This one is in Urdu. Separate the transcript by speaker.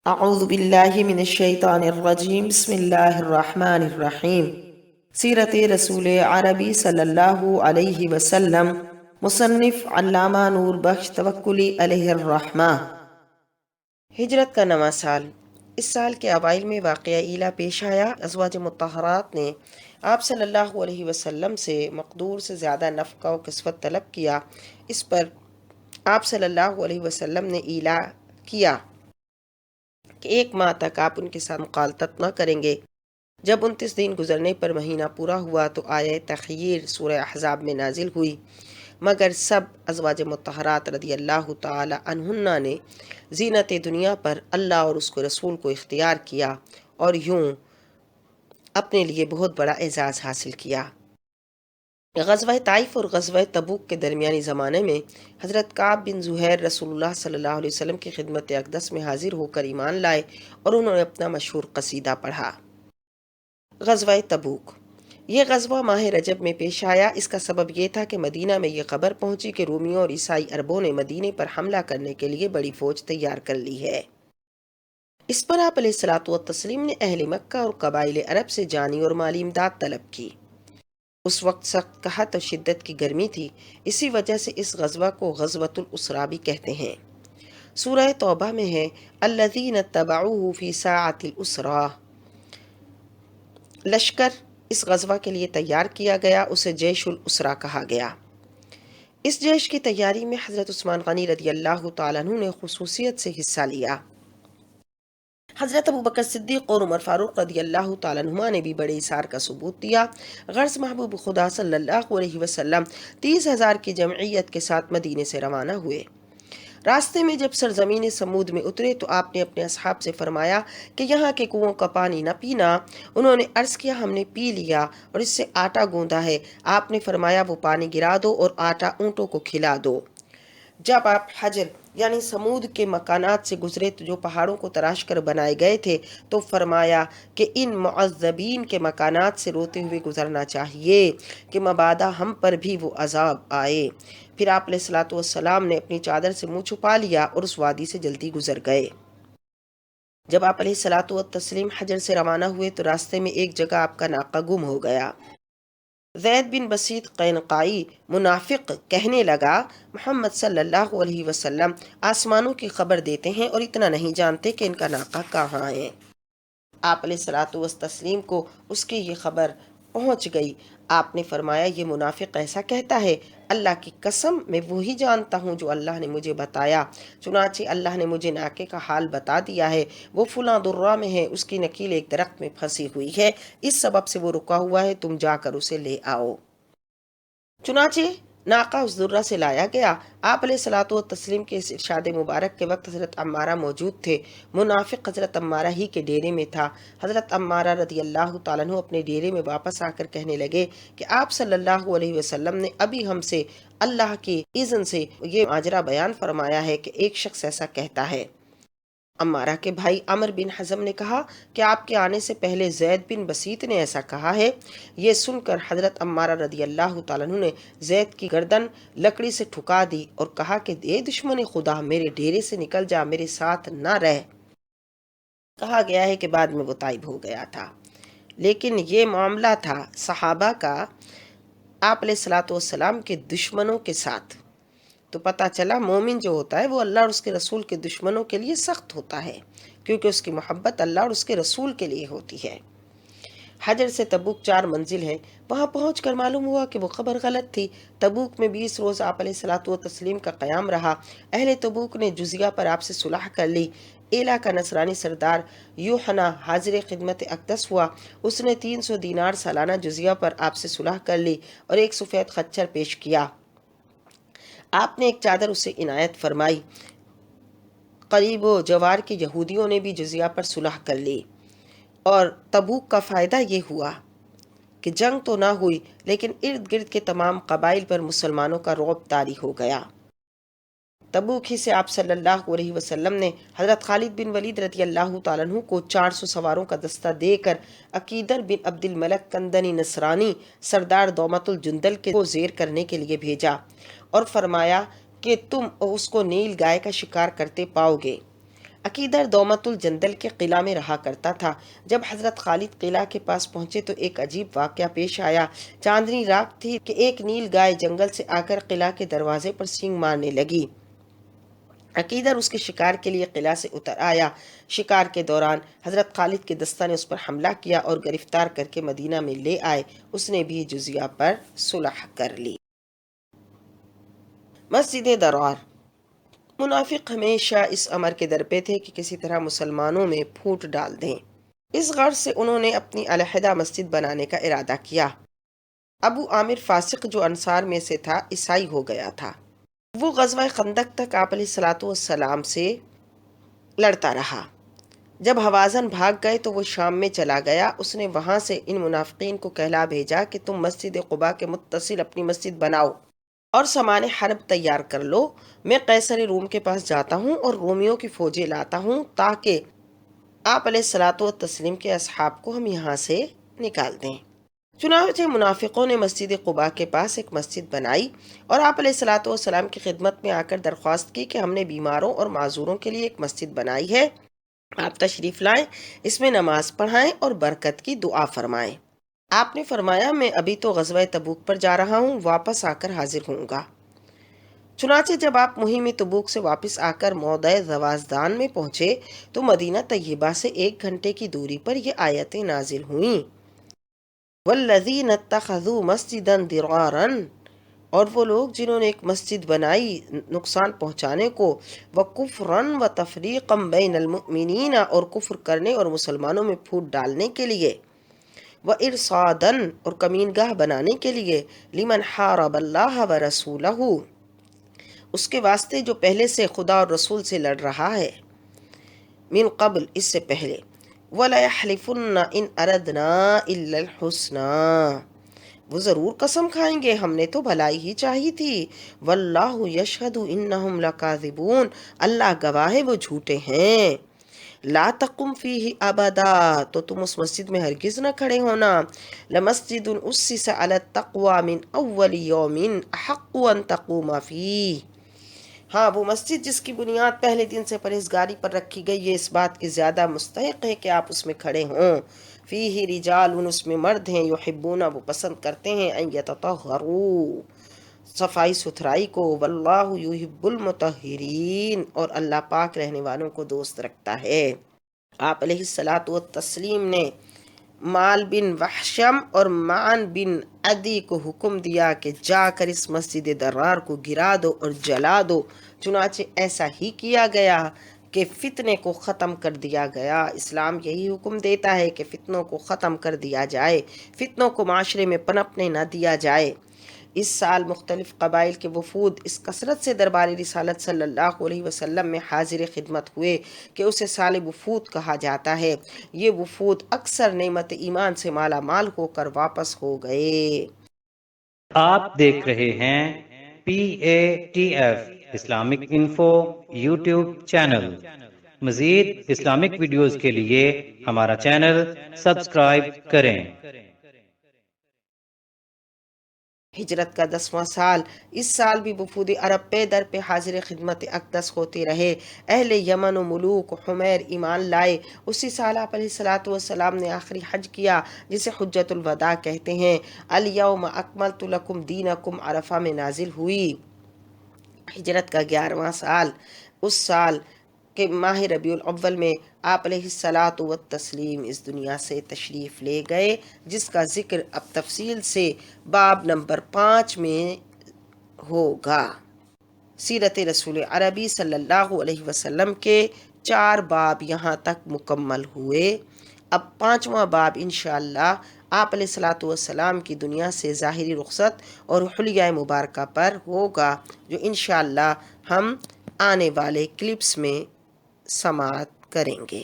Speaker 1: اعوذ باللہ من الشیطان الرجیم بسم اللہ الرحمن الرحیم سیرت رسول عربی صلی اللہ علیہ وسلم مصنف علامہ نور بخش توکلی علیہ الرحمہ۔ ہجرت کا نواں سال۔ اس سال کے اوائل میں واقعہ ایلا پیش آیا۔ ازواج مطہرات نے آپ صلی اللہ علیہ وسلم سے مقدور سے زیادہ نفقہ و کسوت طلب کیا۔ اس پر آپ صلی اللہ علیہ وسلم نے ایلا کیا کہ 1 ماہ تک آپ ان کے ساتھ مخالطت نہ کریں گے۔ جب 29 دن گزرنے پر مہینہ پورا ہوا تو آیہ تخییر سورہ احزاب میں نازل ہوئی، مگر سب ازواج مطہرات رضی اللہ تعالی عنہن نے زینت دنیا پر اللہ اور اس کے رسول کو اختیار کیا اور یوں اپنے لیے بہت بڑا اعزاز حاصل کیا۔ غزوہ طائف اور غزوہ تبوک کے درمیانی زمانے میں حضرت کعب بن زہیر رسول اللہ صلی اللہ علیہ وسلم کی خدمت اقدس میں حاضر ہو کر ایمان لائے اور انہوں نے اپنا مشہور قصیدہ پڑھا۔ غزوہ تبوک۔ یہ غزوہ ماہ رجب میں پیش آیا۔ اس کا سبب یہ تھا کہ مدینہ میں یہ خبر پہنچی کہ رومیوں اور عیسائی عربوں نے مدینے پر حملہ کرنے کے لیے بڑی فوج تیار کر لی ہے۔ اس پر آپ علیہ الصلوۃ والتسلیم نے اہل مکہ اور قبائل عرب سے جانی اور مالی امداد طلب کی۔ اس وقت سخت قحط اور شدت کی گرمی تھی، اسی وجہ سے اس غزوہ کو غزوۃ الاسریٰ بھی کہتے ہیں۔ سورہ توبہ میں ہے الذین اتبعوہ فی ساعۃ الاسریٰ۔ لشکر اس غزوہ کے لیے تیار کیا گیا، اسے جیش الاسریٰ کہا گیا۔ اس جیش کی تیاری میں حضرت عثمان غنی رضی اللہ تعالیٰ عنہ نے خصوصیت سے حصہ لیا۔ حضرت ابوبکر صدیق اور عمر فاروق رضی اللہ تعالیٰ عنہما نے بھی بڑے اثار کا ثبوت دیا۔ غرض محبوب خدا صلی اللہ علیہ وسلم 30,000 کی جمعیت کے ساتھ مدینے سے روانہ ہوئے۔ راستے میں جب سرزمین سمود میں اترے تو آپ نے اپنے اصحاب سے فرمایا کہ یہاں کے کنووں کا پانی نہ پینا۔ انہوں نے عرض کیا ہم نے پی لیا اور اس سے آٹا گوندا ہے۔ آپ نے فرمایا وہ پانی گرا دو اور آٹا اونٹوں کو کھلا دو۔ جب آپ حجر یعنی سمود کے مکانات سے گزرے تو جو پہاڑوں کو تراش کر بنائے گئے تھے تو فرمایا کہ ان معذبین کے مکانات سے روتے ہوئے گزرنا چاہیے کہ مبادا ہم پر بھی وہ عذاب آئے۔ پھر آپ علیہ الصلوۃ والسلام نے اپنی چادر سے منہ چھپا لیا اور اس وادی سے جلدی گزر گئے۔ جب آپ علیہ الصلوۃ والتسلیم حجر سے روانہ ہوئے تو راستے میں ایک جگہ آپ کا ناقہ گم ہو گیا۔ زید بن بسیط قینقائی منافق کہنے لگا محمد صلی اللہ علیہ وسلم آسمانوں کی خبر دیتے ہیں اور اتنا نہیں جانتے کہ ان کا ناقہ کہاں ہے۔ آپ علیہ الصلوۃ والتسلیم کو اس کی یہ خبر پہنچ گئی۔ آپ نے فرمایا یہ منافق ایسا کہتا ہے، اللہ کی قسم میں وہی جانتا ہوں جو اللہ نے مجھے بتایا۔ چنانچہ اللہ نے مجھے ناقے کا حال بتا دیا ہے، وہ فلاں درہ میں ہے، اس کی نکیل ایک درخت میں پھنسی ہوئی ہے، اس سبب سے وہ رکا ہوا ہے، تم جا کر اسے لے آؤ۔ چنانچہ ناقہ اس درہ سے لایا گیا۔ آپ علیہ الصلوۃ والتسلیم کے اس ارشاد مبارک کے وقت حضرت عمارہ موجود تھے۔ منافق حضرت عمارہ ہی کے ڈیرے میں تھا۔ حضرت عمارہ رضی اللہ تعالیٰ عنہ اپنے ڈیرے میں واپس آ کر کہنے لگے کہ آپ صلی اللہ علیہ وسلم نے ابھی ہم سے اللہ کی اذن سے یہ ماجرا بیان فرمایا ہے کہ ایک شخص ایسا کہتا ہے۔ عمارہ کے بھائی عمر بن حزم نے کہا کہ آپ کے آنے سے پہلے زید بن بسیط نے ایسا کہا ہے۔ یہ سن کر حضرت عمارہ رضی اللہ تعالیٰ عنہ نے زید کی گردن لکڑی سے ٹھکا دی اور کہا کہ اے دشمن خدا میرے ڈیرے سے نکل جا، میرے ساتھ نہ رہ۔ کہا گیا ہے کہ بعد میں وہ طائب ہو گیا تھا، لیکن یہ معاملہ تھا صحابہ کا آپ علیہ الصلوۃ والسلام کے دشمنوں کے ساتھ۔ تو پتہ چلا مومن جو ہوتا ہے وہ اللہ اور اس کے رسول کے دشمنوں کے لیے سخت ہوتا ہے، کیونکہ اس کی محبت اللہ اور اس کے رسول کے لیے ہوتی ہے۔ حجر سے تبوک 4 منزل ہے۔ وہاں پہنچ کر معلوم ہوا کہ وہ خبر غلط تھی۔ تبوک میں 20 روز آپ علیہ الصلوۃ والتسلیم کا قیام رہا۔ اہل تبوک نے جزیہ پر آپ سے صلح کر لی۔ ایلا کا نصرانی سردار یوحنا حاضر خدمت اقدس ہوا۔ اس نے 300 دینار سالانہ جزیہ پر آپ سے صلح کر لی اور ایک سفید خچر پیش کیا۔ آپ نے ایک چادر اسے عنایت فرمائی۔ قریب و جوار کے یہودیوں نے بھی جزیہ پر صلح کر لی، اور تبوک کا فائدہ یہ ہوا کہ جنگ تو نہ ہوئی لیکن ارد گرد کے تمام قبائل پر مسلمانوں کا رعب طاری ہو گیا۔ تبوک ہی سے آپ صلی اللہ علیہ وسلم نے حضرت خالد بن ولید رضی اللہ تعالیٰ عنہ کو 400 سواروں کا دستہ دے کر عقیدر بن عبد الملک کندنی نصرانی سردار دومت الجندل کو زیر کرنے کے لیے بھیجا اور فرمایا کہ تم اس کو نیل گائے کا شکار کرتے پاؤ گے۔ عقیدر دومت الجندل کے قلعہ میں رہا کرتا تھا۔ جب حضرت خالد قلعہ کے پاس پہنچے تو ایک عجیب واقعہ پیش آیا۔ چاندنی رات تھی کہ ایک نیل گائے جنگل سے آ کر قلعہ کے دروازے پر سینگ مارنے لگی۔ عقیدر اس کے شکار کے لیے قلعہ سے اتر آیا۔ شکار کے دوران حضرت خالد کے دستہ نے اس پر حملہ کیا اور گرفتار کر کے مدینہ میں لے آئے۔ اس نے بھی جزیہ پر صلح کر لی۔ مسجد درار۔ منافق ہمیشہ اس امر کے در پہ تھے کہ کسی طرح مسلمانوں میں پھوٹ ڈال دیں۔ اس غرض سے انہوں نے اپنی علیحدہ مسجد بنانے کا ارادہ کیا۔ ابو عامر فاسق جو انصار میں سے تھا عیسائی ہو گیا تھا۔ وہ غزوہ خندق تک آپ علیہ الصلوۃ والسلام سے لڑتا رہا۔ جب حوازن بھاگ گئے تو وہ شام میں چلا گیا۔ اس نے وہاں سے ان منافقین کو کہلا بھیجا کہ تم مسجد قباء کے متصل اپنی مسجد بناؤ اور سامان حرب تیار کر لو۔ میں قیصر روم کے پاس جاتا ہوں اور رومیوں کی فوجیں لاتا ہوں تاکہ آپ علیہ الصلوۃ والتسلیم کے اصحاب کو ہم یہاں سے نکال دیں۔ چنانچہ منافقوں نے مسجد قباء کے پاس ایک مسجد بنائی اور آپ علیہ الصلوۃ والسلام کی خدمت میں آ کر درخواست کی کہ ہم نے بیماروں اور معذوروں کے لیے ایک مسجد بنائی ہے، آپ تشریف لائیں، اس میں نماز پڑھائیں اور برکت کی دعا فرمائیں۔ آپ نے فرمایا میں ابھی تو غزوہ تبوک پر جا رہا ہوں، واپس آ کر حاضر ہوں گا۔ چنانچہ جب آپ مہم تبوک سے واپس آ کر موضع زوازدان میں پہنچے تو مدینہ طیبہ سے 1 گھنٹے کی دوری پر یہ آیتیں نازل ہوئیں۔ والذین اتخذوا مسجدا ضرارا، اور وہ لوگ جنہوں نے ایک مسجد بنائی نقصان پہنچانے کو، وکفرا وتفریقا بین المؤمنین، اور کفر کرنے اور مسلمانوں میں پھوٹ ڈالنے کے لیے، وارصادا، اور کمین گاہ بنانے کے لیے، لمن حارب اللہ ورسولہ، اس کے واسطے جو پہلے سے خدا اور رسول سے لڑ رہا ہے، من قبل، اس سے پہلے، وَلَيَحْلِفُنَّ إِنْ أَرَدْنَا إِلَّا الْحُسْنَى، وہ ضرور قسم کھائیں گے ہم نے تو بھلائی ہی چاہی تھی، وَاللَّهُ يَشْهَدُ إِنَّهُمْ لَكَاذِبُونَ، اللہ گواہ ہے وہ جھوٹے ہیں۔ لا تقم فیہ ابدا، تو تم اس مسجد میں ہرگز نہ کھڑے ہونا، لمسجد اسس علی التقوی من اول یوم احق ان تقوم فیہ، ہاں وہ مسجد جس کی بنیاد پہلے دن سے پرہیزگاری پر رکھی گئی ہے اس بات کی زیادہ مستحق ہے کہ آپ اس میں کھڑے ہوں۔ فیہ رجال، اس میں مرد ہیں، یحبون، وہ پسند کرتے ہیں، ان یتطہروا، صفائی ستھرائی کو، واللہ یحب المطہرین، اور اللہ پاک رہنے والوں کو دوست رکھتا ہے۔ آپ علیہ الصلوۃ والتسلیم نے مال بن وحشم اور معن بن عدی کو حکم دیا کہ جا کر اس مسجد درار کو گرا دو اور جلا دو۔ چنانچہ ایسا ہی کیا گیا کہ فتنے کو ختم کر دیا گیا۔ اسلام یہی حکم دیتا ہے کہ فتنوں کو ختم کر دیا جائے، فتنوں کو معاشرے میں پنپنے نہ دیا جائے۔ اس سال مختلف قبائل کے وفود اس کثرت سے دربار رسالت صلی اللہ علیہ وسلم میں حاضر خدمت ہوئے کہ اسے سال وفود کہا جاتا ہے۔ یہ وفود اکثر نعمت ایمان سے مالا مال ہو کر واپس ہو گئے۔
Speaker 2: آپ دیکھ رہے ہیں PATF Islamic info YouTube channel. مزید اسلامک ویڈیوز کے لیے ہمارا چینل سبسکرائب کریں۔
Speaker 1: ہجرت کا 10واں سال، اس سال بھی وفود عرب پہ در پہ حاضر خدمت اقدس ہوتے رہے۔ اہل یمن و ملوک حمیر ایمان لائے۔ اسی سال آپ علیہ الصلوۃ والسلام نے آخری حج کیا جسے حجۃ الوداع کہتے ہیں۔ الیوم اکملت لکم دینکم عرفہ میں نازل ہوئی۔ ہجرت کا 11واں سال، اس سال کہ ماہ ربیع الاول میں آپ علیہ الصلوۃ والتسلیم اس دنیا سے تشریف لے گئے، جس کا ذکر اب تفصیل سے باب نمبر 5 میں ہوگا۔ سیرت رسول عربی صلی اللہ علیہ وسلم کے 4 باب یہاں تک مکمل ہوئے۔ اب 5واں باب انشاءاللہ آپ علیہ الصلوۃ والسلام کی دنیا سے ظاہری رخصت اور حلیہ مبارکہ پر ہوگا، جو انشاءاللہ ہم آنے والے کلپس میں سماعت کریں گے۔